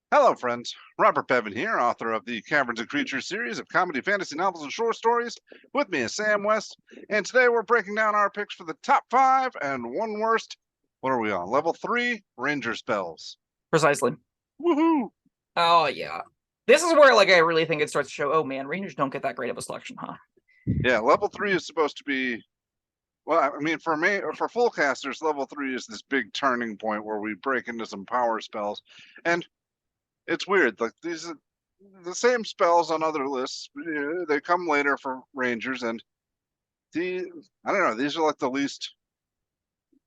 Hello, friends. Robert Bevan here, author of the Caverns Creatures series of comedy, fantasy novels, and short stories. With me is Sam West, and today we're breaking down our picks for the top 5 and one worst. What are we on? Level 3 Ranger spells. Precisely. Woohoo! Oh yeah. This is where I really think it starts to show, oh man, Rangers don't get that great of a selection, huh? Yeah, level 3 is supposed to be. Well, I mean, for full casters, level 3 is this big turning point where we break into some power spells, and it's weird. Like these are the same spells on other lists. They come later for Rangers, and I don't know. These are like the least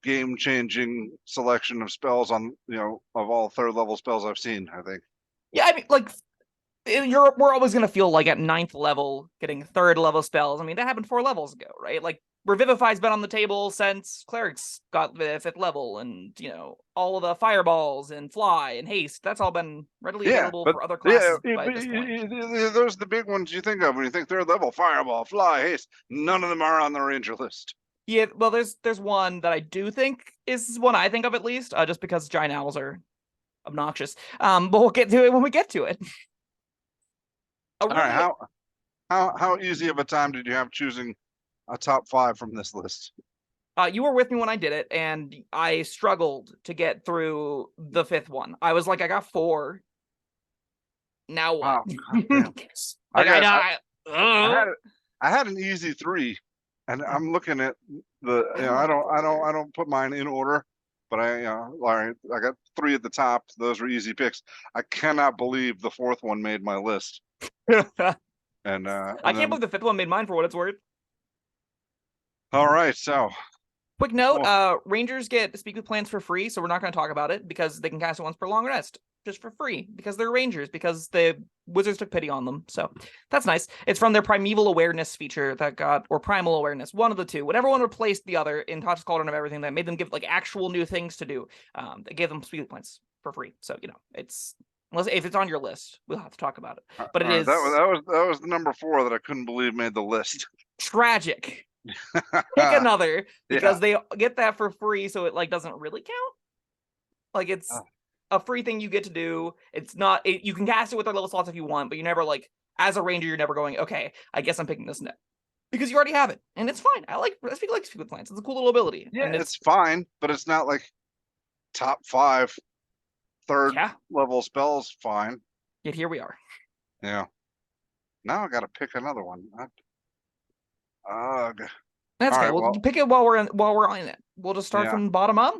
game-changing selection of spells of all third level spells I've seen. I think. Yeah, I mean, we're always gonna feel like at 9th level getting 3rd level spells. I mean, that happened 4 levels ago, right? Like Revivify's been on the table since clerics got the 5th level, and all of the fireballs and fly and haste, that's all been readily available for other classes by this point. Those are the big ones you think of when you think third level: fireball, fly, haste. None of them are on the ranger list. Yeah, well, there's one that I do think is one I think of at least, just because giant owls are obnoxious. But we'll get to it when we get to it. All right, how easy of a time did you have choosing a top 5 from this list? You were with me when I did it, and I struggled to get through the 5th one. I was like, I got 4. Now what? Oh, I had an easy 3, and I'm looking at I don't put mine in order, but I got 3 at the top. Those were easy picks. I cannot believe the 4th one made my list. And I can't believe the 5th one made mine, for what it's worth. All right, so quick note: Rangers get Speak with Plants for free, so we're not going to talk about it because they can cast it once per long rest, just for free, because they're Rangers, because the Wizards took pity on them. So that's nice. It's from their Primeval Awareness feature or Primal Awareness, one of the two. Whatever one replaced the other in Tasha's Cauldron of Everything that made them give actual new things to do. They gave them Speak with Plants for free. So it's. Unless if it's on your list, we'll have to talk about it. But it is that was the number 4 that I couldn't believe made the list. Tragic. Pick another because they get that for free, so it doesn't really count. It's a free thing you get to do. It's not you can cast it with their level slots if you want, but you never as a ranger, you're never going, okay, I guess I'm picking this net. Because you already have it. And it's fine. I speak with plants. It's a cool little ability. Yeah, and it's fine, but it's not like top 5 third level spells. Fine. Yet here we are. Yeah. Now I got to pick another one. That's okay. We'll pick it while we're on it. We'll just start from the bottom up.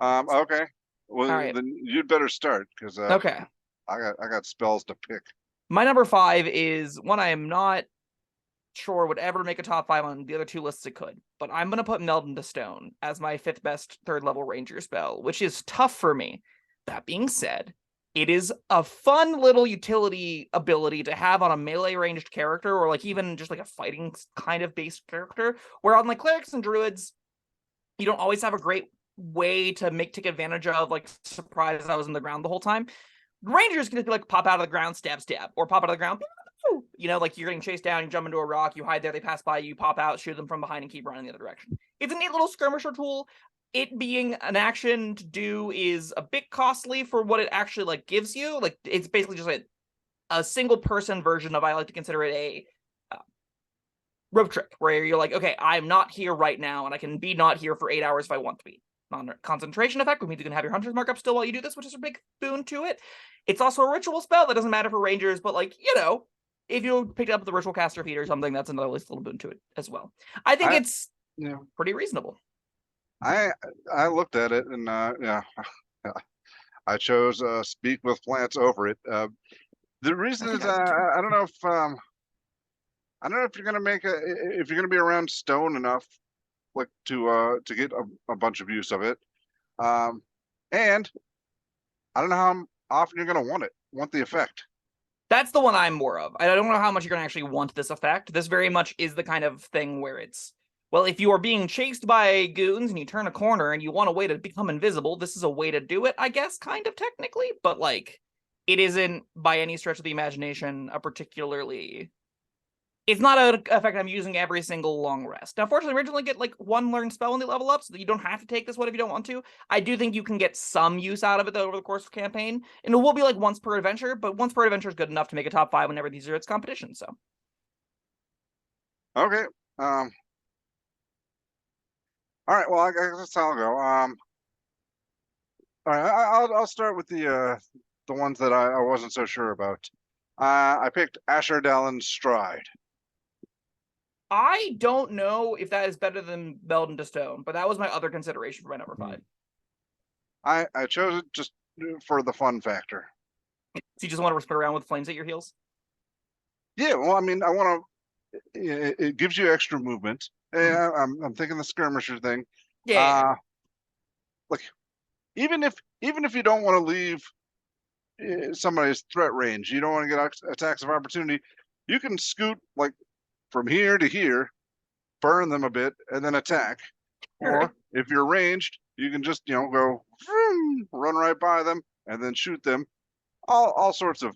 Okay. Well, then you'd better start because okay. I got spells to pick. My number 5 is one I am not sure would ever make a top 5 on the other 2 lists it could, but I'm gonna put Meld into Stone as my 5th best 3rd level ranger spell, which is tough for me. That being said, it is a fun little utility ability to have on a melee ranged character, or even just a fighting kind of based character, where on clerics and druids, you don't always have a great way to take advantage of surprise I was in the ground the whole time. Rangers can just be pop out of the ground, stab, or pop out of the ground. You're getting chased down, you jump into a rock, you hide there, they pass by you, pop out, shoot them from behind, and keep running the other direction. It's a neat little skirmisher tool. It being an action to do is a bit costly for what it actually gives you. It's basically just a single person version of, I like to consider it a rope trick, where you're okay, I'm not here right now, and I can be not here for 8 hours if I want to be. Non-concentration effect, which means you can have your hunter's mark up still while you do this, which is a big boon to it. It's also a ritual spell that doesn't matter for rangers, but if you pick up the ritual caster feat or something, that's another little boon to it as well. I think it's pretty reasonable. I looked at it and I chose Speak with Plants over it. The reason is I don't know if you're gonna if you're gonna be around stone enough to get a bunch of use of it, and I don't know how often you're gonna want the effect. That's the one I'm more of. I don't know how much you're going to actually want this effect. This very much is the kind of thing where it's, well, if you are being chased by goons and you turn a corner and you want a way to become invisible, this is a way to do it, I guess, kind of technically. But, it isn't, by any stretch of the imagination, a particularly It's not an effect I'm using every single long rest. Now, fortunately, originally get like one learned spell when they level up, so that you don't have to take this one if you don't want to. I do think you can get some use out of it though over the course of campaign, and it will be like once per adventure, but once per adventure is good enough to make a top 5 whenever these are its competition. So Okay. All right. Well, I guess that's how I'll go. All right. I'll start with the ones that I wasn't so sure about. I picked Asher Dallen's Stride. I don't know if that is better than Belden to Stone, but that was my other consideration for my number 5. I chose it just for the fun factor. So you just want to spin around with flames at your heels? Yeah. Well, I mean, I want to. It gives you extra movement. Yeah, I'm thinking the skirmisher thing. Yeah. Like even if you don't want to leave somebody's threat range, you don't want to get attacks of opportunity, you can scoot like from here to here, burn them a bit, and then attack. Sure. Or if you're ranged, you can just go vroom, run right by them and then shoot them. All sorts of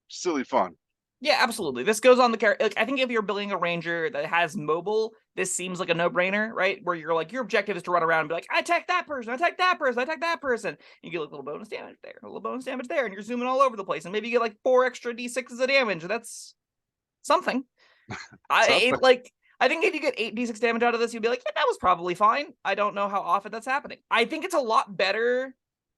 silly fun. Yeah, absolutely. This goes on the character. Like, I think if you're building a ranger that has mobile, this seems like a no-brainer, right? Where you're like, your objective is to run around and be like, I attack that person, I attack that person, I attack that person. You get like a little bonus damage there, a little bonus damage there, and you're zooming all over the place. And maybe you get like 4 extra d6s of damage. That's something. I think if you get 8 d6 damage out of this, you'd be like, yeah, that was probably fine. I don't know how often that's happening. I think it's a lot better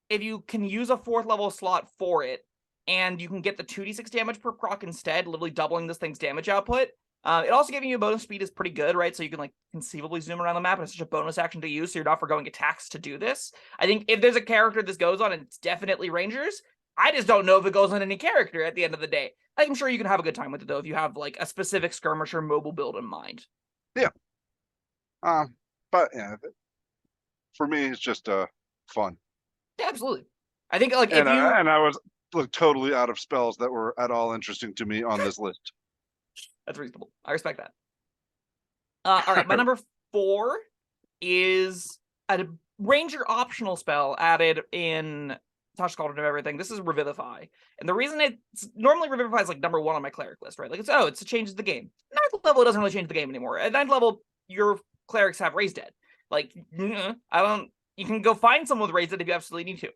if you can use a 4th level slot for it, and you can get the 2d6 damage per proc instead, literally doubling this thing's damage output. It also giving you a bonus speed is pretty good, right? So you can like conceivably zoom around the map, and it's such a bonus action to use, so you're not forgoing attacks to do this. I think if there's a character this goes on, and it's definitely Rangers, I just don't know if it goes on any character at the end of the day. I'm sure you can have a good time with it, though, if you have like a specific skirmisher mobile build in mind. Yeah. But yeah, for me, it's just fun. Yeah, absolutely. I think like and if you and I was totally out of spells that were at all interesting to me on this list. That's reasonable. I respect that. All right, my number 4 is a ranger optional spell added in Touch Cauldron of Everything. This is Revivify. And the reason it's normally Revivify is like number 1 on my cleric list, right? Like it's a changes the game. 9th level, it doesn't really change the game anymore. At 9th level, your clerics have Raise Dead. Like, you can go find someone with Raise Dead if you absolutely need to.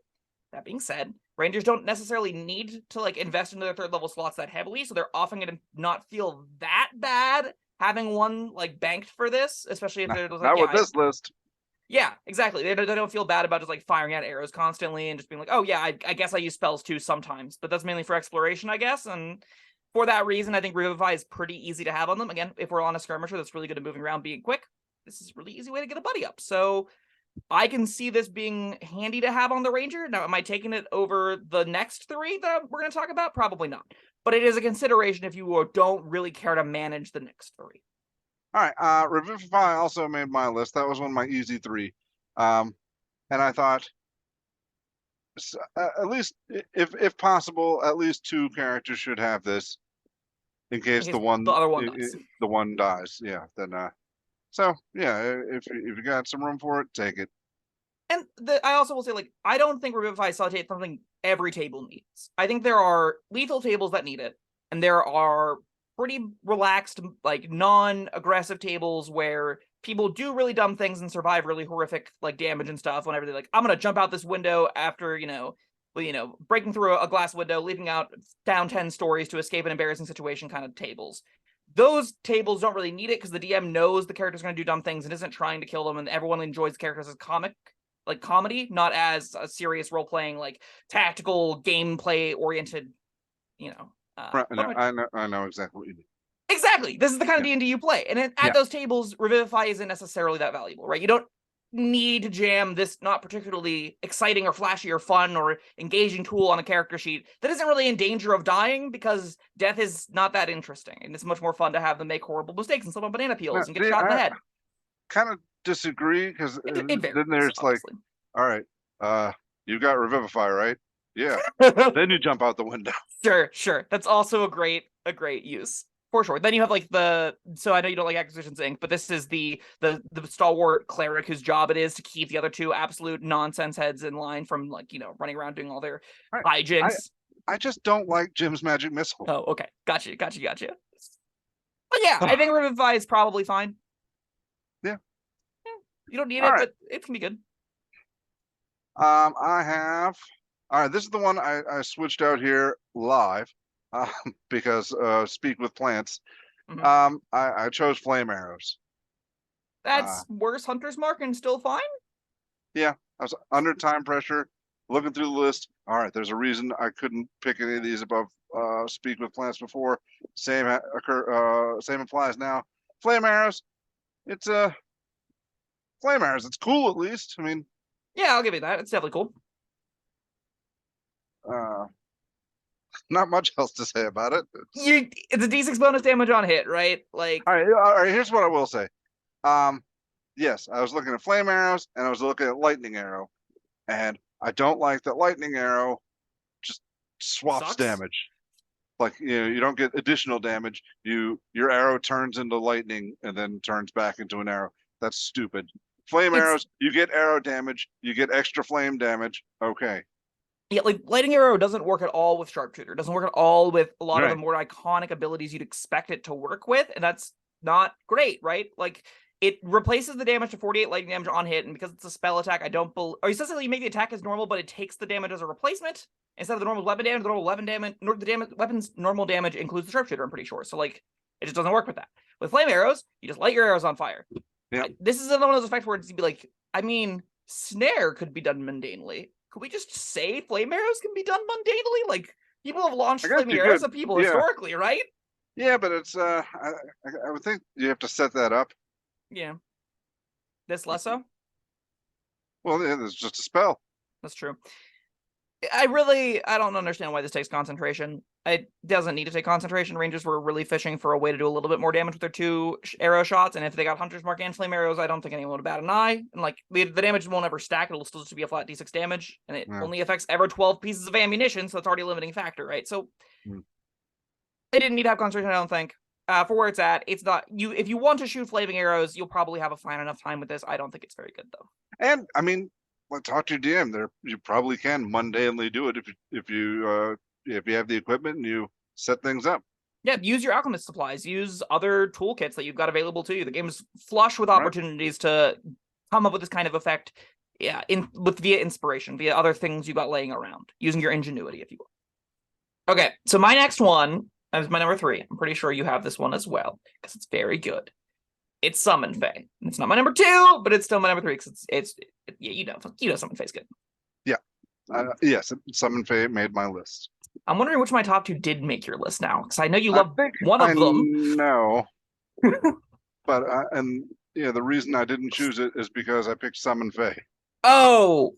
That being said, Rangers don't necessarily need to like invest into their 3rd level slots that heavily, so they're often going to not feel that bad having one like banked for this, especially if they're just like, not with this list. Yeah, exactly. They don't feel bad about just like firing out arrows constantly and just being like, oh yeah, I guess I use spells too sometimes, but that's mainly for exploration, I guess. And for that reason, I think Revivify is pretty easy to have on them. Again, if we're on a skirmisher that's really good at moving around, being quick, this is a really easy way to get a buddy up. So I can see this being handy to have on the Ranger. Now, am I taking it over the next 3 that we're going to talk about? Probably not. But it is a consideration if you don't really care to manage the next 3. All right. Revivify also made my list. That was one of my easy 3. And I thought, at least if possible, at least 2 characters should have this, in case the other one dies. Yeah. Then so yeah, if you got some room for it, take it. And I also will say, like, I don't think Revivify is something every table needs. I think there are lethal tables that need it, and there are pretty relaxed, like, non-aggressive tables where people do really dumb things and survive really horrific, like, damage and stuff whenever they're like, I'm gonna jump out this window after, breaking through a glass window, leaving out down 10 stories to escape an embarrassing situation kind of tables. Those tables don't really need it because the DM knows the character's going to do dumb things and isn't trying to kill them, and everyone enjoys the characters as comedy, not as a serious role-playing, like, tactical, gameplay-oriented, Right, I know exactly what you mean. Exactly! This is the kind of D&D you play. And at those tables, Revivify isn't necessarily that valuable, right? You don't need to jam this not particularly exciting or flashy or fun or engaging tool on a character sheet that isn't really in danger of dying, because death is not that interesting, and it's much more fun to have them make horrible mistakes and slip on banana peels and get shot in the head. Kind of disagree, because then there's obviously. like, all right, you got Revivify, right? Yeah. Then you jump out the window. Sure. That's also a great use. For sure. Then you have like so I know you don't like Acquisitions Inc., but this is the stalwart cleric whose job it is to keep the other 2 absolute nonsense heads in line from, like, running around doing all their hijinks. I just don't like Jim's magic missile. Oh, okay. Gotcha. But yeah, I think Revivify is probably fine. Yeah. You don't need All it, right. but it can be good. I have. All right, this is the one I switched out here live because speak with plants. Mhm. I chose flame arrows. That's worse Hunter's Mark and still fine. Yeah, I was under time pressure, looking through the list. All right, there's a reason I couldn't pick any of these above speak with plants before. Same same applies now. Flame arrows. It's flame arrows. It's cool at least. I mean, Yeah, I'll give you that. It's definitely cool. uh, not much else to say about it. It's a D6 bonus damage on hit, right? Like, All right. Here's what I will say. Yes, I was looking at flame arrows and I was looking at lightning arrow, and I don't like that lightning arrow just swaps sucks. damage. Like, you don't get additional damage. Your arrow turns into lightning and then turns back into an arrow. That's stupid. Flame arrows, you get arrow damage, you get extra flame damage. Okay. Yeah, like Lightning Arrow doesn't work at all with Sharpshooter. It doesn't work at all with a lot of the Right. more iconic abilities you'd expect it to work with, and that's not great, right? Like it replaces the damage to 48 lightning damage on hit, and because it's a spell attack, I don't believe, or essentially you make the attack as normal, but it takes the damage as a replacement instead of the normal weapon damage. The normal weapon damage, weapon's normal damage includes the Sharpshooter. I'm pretty sure. So like, it just doesn't work with that. With flame arrows, you just light your arrows on fire. Yeah. This is another one of those effects where it's be like, I mean, snare could be done mundanely. Could we just say flame arrows can be done mundanely? Like, people have launched flaming arrows at people historically, right? Yeah, but it's I would think you have to set that up. Yeah. This less so? Well, yeah, it's just a spell. That's true. I don't understand why this takes concentration. It doesn't need to take concentration. Rangers were really fishing for a way to do a little bit more damage with their 2 arrow shots, and if they got Hunter's Mark and Flame Arrows, I don't think anyone would bat an eye. And like the damage won't ever stack; it'll still just be a flat D6 damage, and it only affects ever 12 pieces of ammunition, so it's already a limiting factor, right? So they didn't need to have concentration, I don't think. For where it's at, it's not you. If you want to shoot flaming arrows, you'll probably have a fine enough time with this. I don't think it's very good though. And I mean, talk to your DM. There, you probably can mundanely do it if you have the equipment and you set things up. Yeah, use your alchemist supplies. Use other toolkits that you've got available to you. The game's flush with opportunities to come up with this kind of effect. Yeah, via inspiration, via other things you got laying around, using your ingenuity, if you will. Okay, so my next one is my number 3. I'm pretty sure you have this one as well because it's very good. It's Summon Fae. It's not my number 2, but it's still my number 3 because it's you know Summon Fae's good. Yeah, yes, Summon Fae made my list. I'm wondering which of my top 2 did make your list now, because I know you love one of them. No, but the reason I didn't choose it is because I picked Summon Fae. Oh,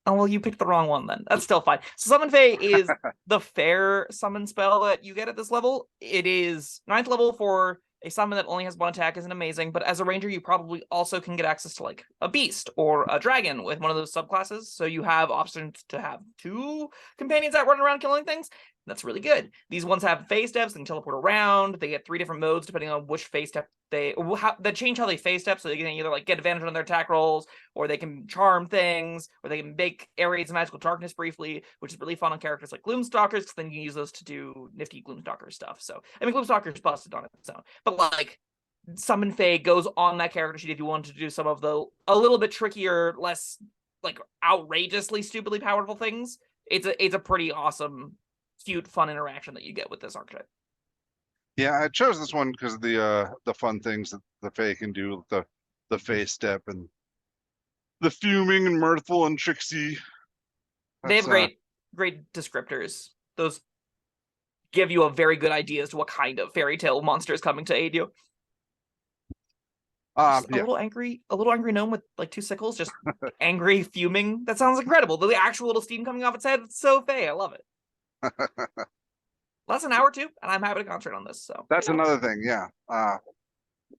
well, you picked the wrong one then. That's still fine. So Summon Fae is the fair summon spell that you get at this level. It is 9th level for a summon that only has 1 attack. Isn't amazing, but as a ranger, you probably also can get access to like a beast or a dragon with one of those subclasses. So you have options to have 2 companions that run around killing things. That's really good. These ones have phase steps and teleport around. They get 3 different modes depending on which phase step they change how they phase step. So they can either like get advantage on their attack rolls, or they can charm things, or they can make areas of magical darkness briefly, which is really fun on characters like Gloomstalkers, because then you can use those to do nifty Gloomstalker stuff. So I mean, Gloomstalker's busted on its own, but like Summon Fae goes on that character sheet if you wanted to do some of the a little bit trickier, less like outrageously stupidly powerful things. It's a pretty awesome, cute, fun interaction that you get with this archetype. Yeah, I chose this one because of the fun things that the Fae can do, the Fae step and the fuming and mirthful and tricksy. They have great descriptors. Those give you a very good idea as to what kind of fairy tale monster is coming to aid you. A little angry gnome with like 2 sickles, just angry, fuming. That sounds incredible. The actual little steam coming off its head, it's so Fae. I love it. Less an hour 2, and I'm happy to concentrate on this. So that's another thing, yeah.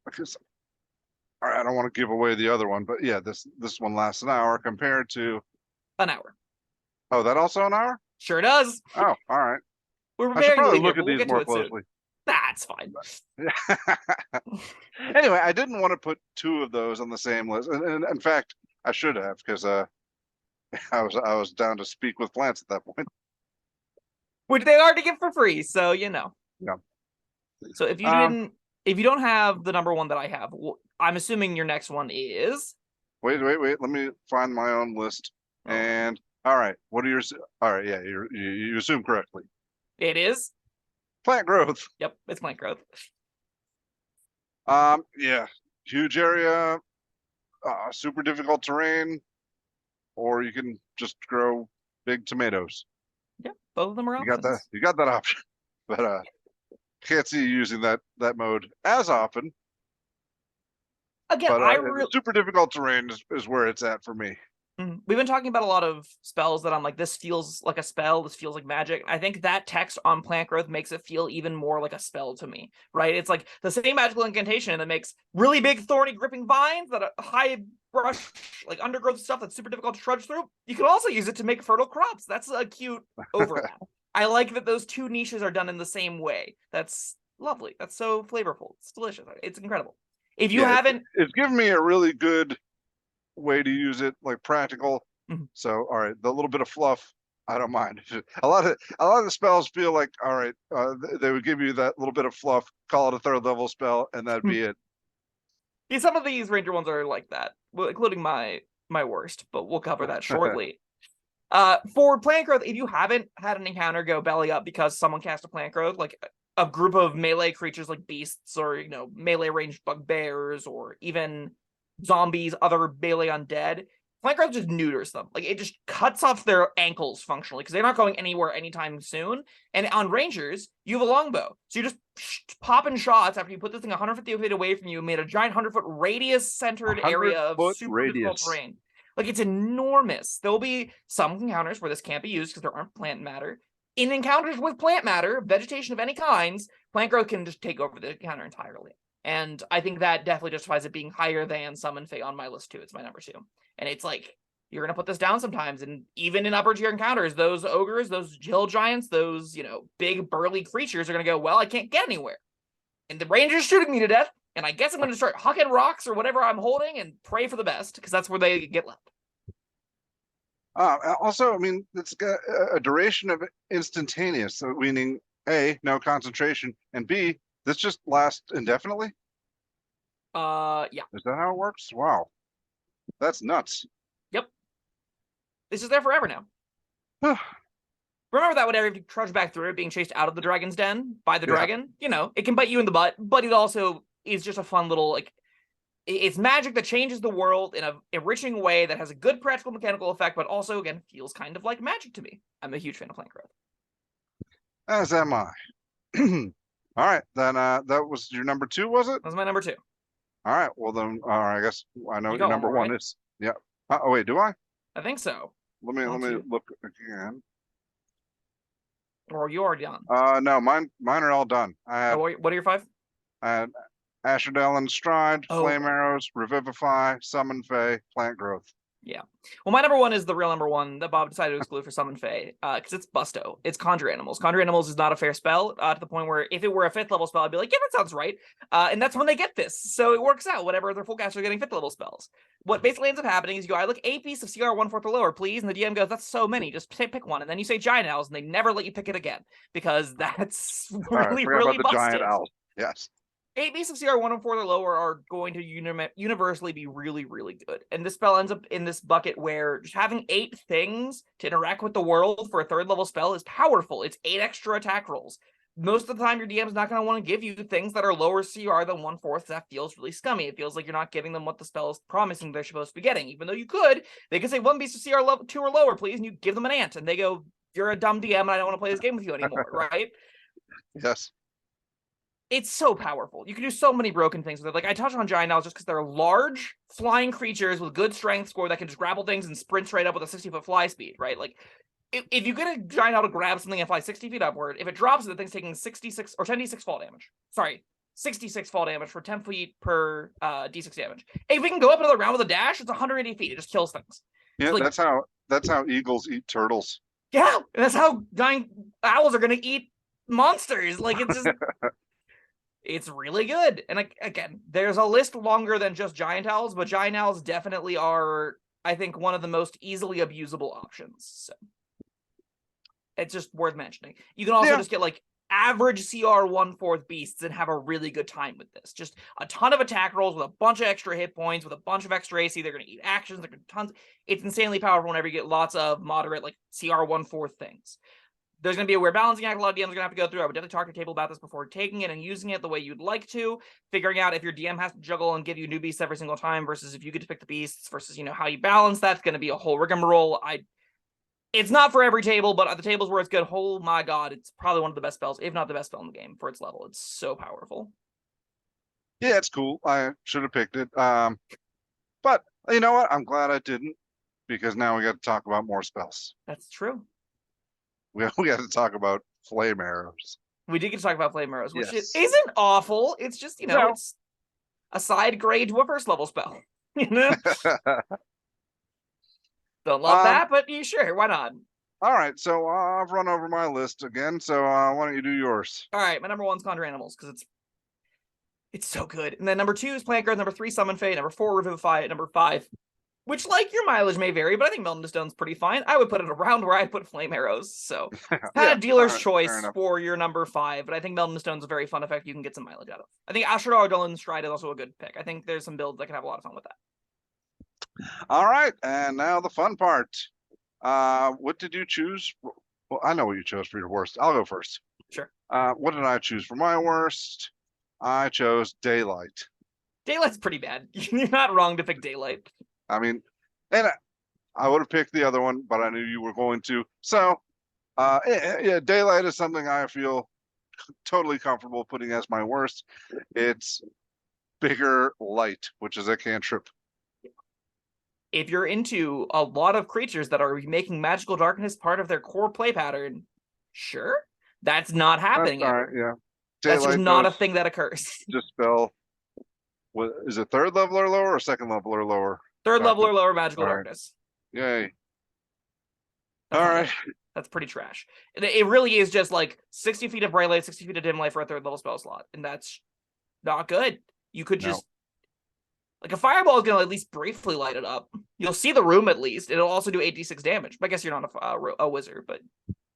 Because I don't want to give away the other one, but yeah, this one lasts an hour compared to an hour. Oh, that also an hour? Sure does. Oh, all right. We're I should probably linear, look at these more closely. That's fine. Anyway, I didn't want to put 2 of those on the same list, and in fact, I should have, because I was down to speak with plants at that point. Which they are to get for free, so you know. Yeah. So if you didn't If you don't have the number one that I have, I'm assuming your next one is. Wait. Let me find my own list. And all right, what are yours? All right, yeah, you assume correctly. It is. Plant growth. Yep, it's plant growth. Yeah, huge area, super difficult terrain, or you can just grow big tomatoes. Yep, both of them are You got options. that. You got that option, but can't see you using that mode as often. Again, But super difficult terrain is where it's at for me. We've been talking about a lot of spells that I'm like, this feels like a spell, this feels like magic. I think that text on plant growth makes it feel even more like a spell to me, right? It's like the same magical incantation that makes really big, thorny, gripping vines that are high brush, like undergrowth stuff that's super difficult to trudge through. You can also use it to make fertile crops. That's a cute overlap. I like that those two niches are done in the same way. That's lovely. That's so flavorful. It's delicious. It's incredible. If you haven't... It's given me a really good way to use it, like practical. So all right, the little bit of fluff, I don't mind. A lot of the spells feel like, all right, they would give you that little bit of fluff, call it a third level spell, and that'd be it. Yeah, some of these ranger ones are like that, well, including my worst, but we'll cover that shortly. For plant growth, if you haven't had an encounter go belly up because someone cast a plant growth, like a group of melee creatures like beasts or melee ranged bugbears or even zombies, other melee undead, plant growth just neuters them. Like, it just cuts off their ankles functionally because they're not going anywhere anytime soon. And on rangers, you have a longbow, so you're just popping shots after you put this thing 150 feet away from you, made a giant 100-foot radius centered area of super difficult terrain. Like, it's enormous. There'll be some encounters where this can't be used because there aren't plant matter. In encounters with plant matter, vegetation of any kinds, plant growth can just take over the encounter entirely. And I think that definitely justifies it being higher than Summon Fae on my list too. It's my number 2. And it's like, you're going to put this down sometimes. And even in upper tier encounters, those ogres, those hill giants, those, big burly creatures are going to go, well, I can't get anywhere. And the ranger's shooting me to death. And I guess I'm going to start hucking rocks or whatever I'm holding and pray for the best, because that's where they get left. Also, I mean, it's got a duration of instantaneous, so meaning A, no concentration, and B, this just lasts indefinitely? Yeah. Is that how it works? Wow. That's nuts. Yep. This is there forever now. Remember that whenever you trudge back through it, being chased out of the dragon's den by the dragon, it can bite you in the butt, but it also is just a fun little, it's magic that changes the world in a enriching way that has a good practical mechanical effect, but also, again, feels kind of like magic to me. I'm a huge fan of plant growth. As am I. All right, then that was your number 2, was it? That was my number 2. All right, well then, I guess I know what your number one is. Yeah. Oh wait, do I? I think so. Let me look again. Or you already done? No, mine are all done. What are your 5? I had Asherdale Stride, Flame Arrows, Revivify, Summon Fae, Plant Growth. Yeah. Well, my number 1 is the real number 1 that Bob decided to exclude for Summon Fae, because it's Busto. It's Conjure Animals. Conjure Animals is not a fair spell, to the point where if it were a 5th level spell, I'd be like, yeah, that sounds right. And that's when they get this. So it works out. Whatever their full casters are getting 5th level spells. What basically ends up happening is you go, I look 8 pieces of CR 1/4 or lower, please. And the DM goes, that's so many. Just pick one. And then you say Giant Owls, and they never let you pick it again, because that's really, really busted. Giant Owls. Yes. 8 beasts of CR 1/4 or lower are going to universally be really, really good. And this spell ends up in this bucket where just having 8 things to interact with the world for a 3rd level spell is powerful. It's 8 extra attack rolls. Most of the time, your DM is not going to want to give you things that are lower CR than 1/4. That feels really scummy. It feels like you're not giving them what the spell is promising they're supposed to be getting. Even though you could, they could say 1 beast of CR level 2 or lower, please, and you give them an ant. And they go, you're a dumb DM and I don't want to play this game with you anymore, right? Yes. It's so powerful. You can do so many broken things with it. Like, I touch on Giant Owls just because they're large, flying creatures with good strength score that can just grapple things and sprint straight up with a 60-foot fly speed, right? Like, if you get a Giant Owl to grab something and fly 60 feet upward, if it drops, the thing's taking 66 or 10d6 fall damage. Sorry, 66 fall damage for 10 feet per d6 damage. If we can go up another round with a dash, it's 180 feet. It just kills things. Yeah, like, that's how eagles eat turtles. Yeah, that's how giant owls are gonna eat monsters. Like, it's just... It's really good. And again, there's a list longer than just Giant Owls, but Giant Owls definitely are, I think, one of the most easily abusable options. So it's just worth mentioning. You can also just get, like, average CR 1/4 beasts and have a really good time with this. Just a ton of attack rolls with a bunch of extra hit points, with a bunch of extra AC. They're going to eat actions. They're going to tons. It's insanely powerful whenever you get lots of moderate, like CR 1/4 things. There's going to be a weird balancing act a lot of DMs are going to have to go through. I would definitely talk to your table about this before taking it and using it the way you'd like to. Figuring out if your DM has to juggle and give you new beasts every single time versus if you get to pick the beasts versus, how you balance that's going to be a whole rigmarole. It's not for every table, but at the tables where it's good, oh my god, it's probably one of the best spells, if not the best spell in the game for its level. It's so powerful. Yeah, it's cool. I should have picked it. But you know what? I'm glad I didn't, because now we got to talk about more spells. That's true. We got to talk about flame arrows. We did get to talk about flame arrows, which Yes. isn't awful. It's just, No. it's a side grade to a first level spell. Don't love that, but sure, why not? All right, so I've run over my list again, so why don't you do yours? All right, my number 1's Conjure Animals, because it's so good. And then number 2 is Plant Growth, number 3, Summon Fate, number 4, Revivify, number 5, which, your mileage may vary, but I think Melton to Stone's pretty fine. I would put it around where I put Flame Arrows, so kind of dealer's choice for your number 5, but I think Melton to Stone's a very fun effect you can get some mileage out of. I think Ashura Ardolan Stride is also a good pick. I think there's some builds that can have a lot of fun with that. All right, and now the fun part. What did you choose? Well, I know what you chose for your worst. I'll go first. Sure. What did I choose for my worst? I chose Daylight. Daylight's pretty bad. You're not wrong to pick Daylight. I mean, and I would have picked the other one, but I knew you were going to. So, yeah, Daylight is something I feel totally comfortable putting as my worst. It's bigger light, which is a cantrip. If you're into a lot of creatures that are making magical darkness part of their core play pattern, sure, that's not happening. All right, yeah. That's just not a thing that occurs. Dispel. Is it third level or lower, or second level or lower? Third level or lower magical darkness. Yay. All right. That's pretty trash. It really is just 60 feet of bright light, 60 feet of dim light for a third level spell slot. And that's not good. You could just... a fireball is going to at least briefly light it up. You'll see the room at least. It'll also do 8d6 damage. But I guess you're not a wizard, but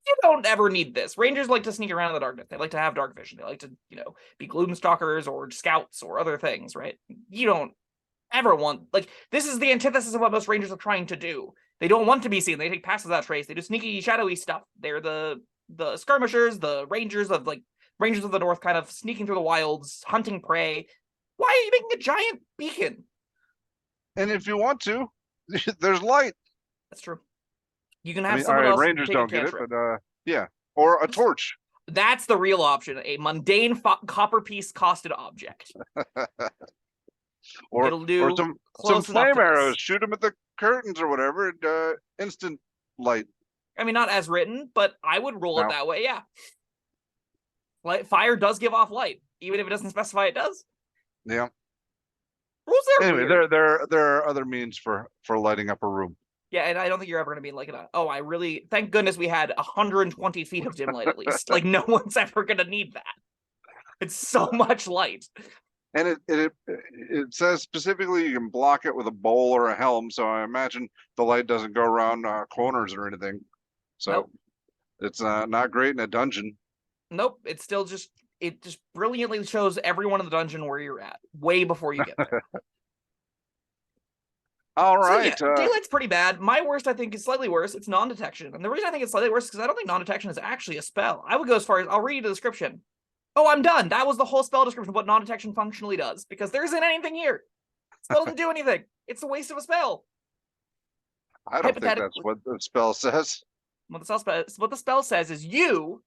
you don't ever need this. Rangers like to sneak around in the darkness. They like to have dark vision. They like to, be gloomstalkers or scouts or other things, right? You don't ever want... this is the antithesis of what most Rangers are trying to do. They don't want to be seen. They take passes of that trace. They do sneaky, shadowy stuff. They're the skirmishers, the Rangers of Rangers of the North, kind of sneaking through the wilds, hunting prey. Why are you making a giant beacon? And if you want to, there's light. That's true. You can have someone else. Rangers don't get it, but yeah, or a torch. That's the real option. A mundane copper piece costed object. or some flame arrows. Shoot them at the curtains or whatever. Instant light. I mean, not as written, but I would rule it that way. Yeah. Fire does give off light, even if it doesn't specify it does. Yeah. Rules are anyway, weird. there are other means for lighting up a room. Yeah, and I don't think you're ever going to be I really, thank goodness we had 120 feet of dim light at least. No one's ever going to need that. It's so much light. And it says specifically you can block it with a bowl or a helm, so I imagine the light doesn't go around corners or anything. So it's not great in a dungeon. Nope, it's still it just brilliantly shows everyone in the dungeon where you're at, way before you get there. All right. So, Daylight's pretty bad. My worst, I think, is slightly worse. It's non-detection. And the reason I think it's slightly worse is because I don't think non-detection is actually a spell. I would go as far as, I'll read you the description. Oh, I'm done. That was the whole spell description of what non-detection functionally does, because there isn't anything here. Spell doesn't do anything. It's a waste of a spell. I don't think that's what the spell says. What the spell says is you,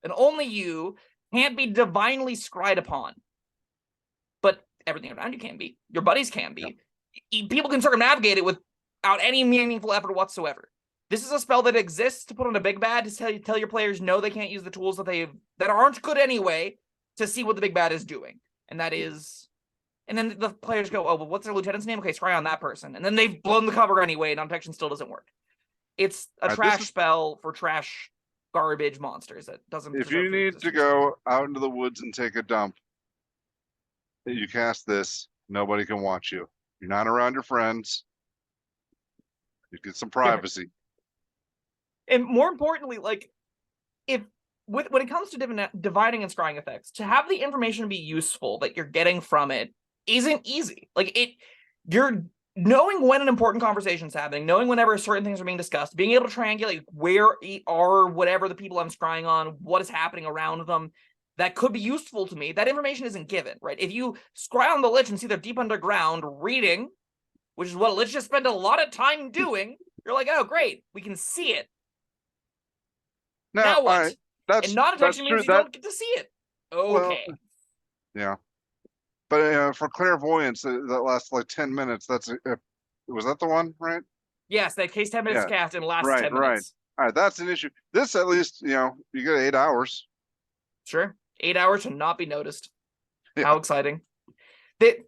and only you, can't be divinely scried upon. But everything around you can be. Your buddies can be. Yep. People can circumnavigate it without any meaningful effort whatsoever. This is a spell that exists to put on a big bad to tell your players no, they can't use the tools that aren't good anyway to see what the big bad is doing. And that is... And then the players go, oh, well, what's their lieutenant's name? Okay, scry on that person. And then they've blown the cover anyway, non-detection still doesn't work. It's a trash spell for trash garbage monsters that doesn't... If you need to go out into the woods and take a dump, you cast this, nobody can watch you. You're not around your friends. You get some privacy. And more importantly, if when it comes to dividing and scrying effects, to have the information be useful that you're getting from it isn't easy. Like you're knowing when an important conversation is happening, knowing whenever certain things are being discussed, being able to triangulate where are whatever the people I'm scrying on, what is happening around them, that could be useful to me. That information isn't given, right? If you scry on the Lich and see they're deep underground reading, which is what Lich just spend a lot of time doing, you're like, oh, great, we can see it. Now what? Right. That's, and non-detection means you don't get to see it. Okay. Well, yeah. But for clairvoyance, that lasts like 10 minutes. Was that the one, right? Yes, that case 10 minutes cast and lasts 10 minutes. Right. All right, that's an issue. This, at least, you get 8 hours. Sure. 8 hours to not be noticed. Yeah. How exciting.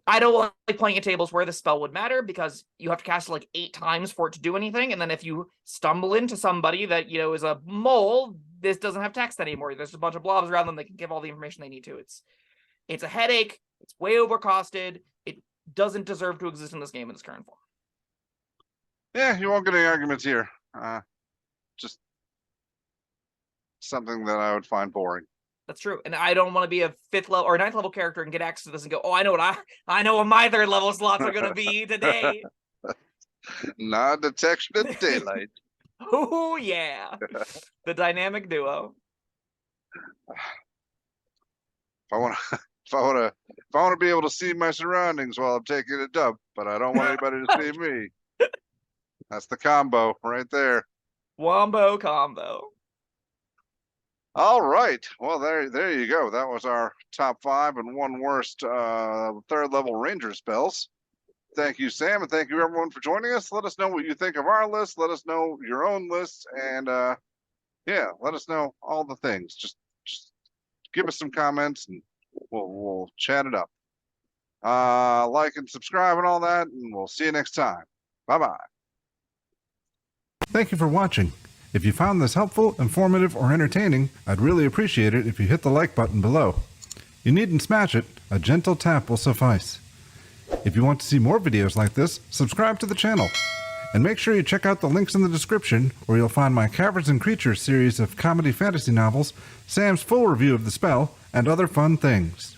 I don't like playing at tables where the spell would matter, because you have to cast it like 8 times for it to do anything, and then if you stumble into somebody that, is a mole, this doesn't have text anymore. There's a bunch of blobs around them that can give all the information they need to. It's a headache. It's way overcosted. It doesn't deserve to exist in this game in its current form. Yeah, you won't get any arguments here. Just something that I would find boring. That's true, and I don't want to be a 5th level or 9th level character and get access to this and go, oh, I know what my 3rd level slots are going to be today. Non-detection of daylight. Oh yeah, the dynamic duo. If I want to be able to see my surroundings while I'm taking a dump, but I don't want anybody to see me. That's the combo right there. Wombo combo. All right. Well, there you go. That was our top 5 and 1 worst 3rd level ranger spells. Thank you, Sam, and thank you everyone for joining us. Let us know what you think of our list. Let us know your own lists, and let us know all the things. Just give us some comments, and we'll chat it up. Like and subscribe and all that, and we'll see you next time. Bye-bye. Thank you for watching. If you found this helpful, informative, or entertaining, I'd really appreciate it if you hit the like button below. You needn't smash it, a gentle tap will suffice. If you want to see more videos like this, subscribe to the channel. And make sure you check out the links in the description, where you'll find my Caverns Creatures series of comedy fantasy novels, Sam's full review of the spell, and other fun things.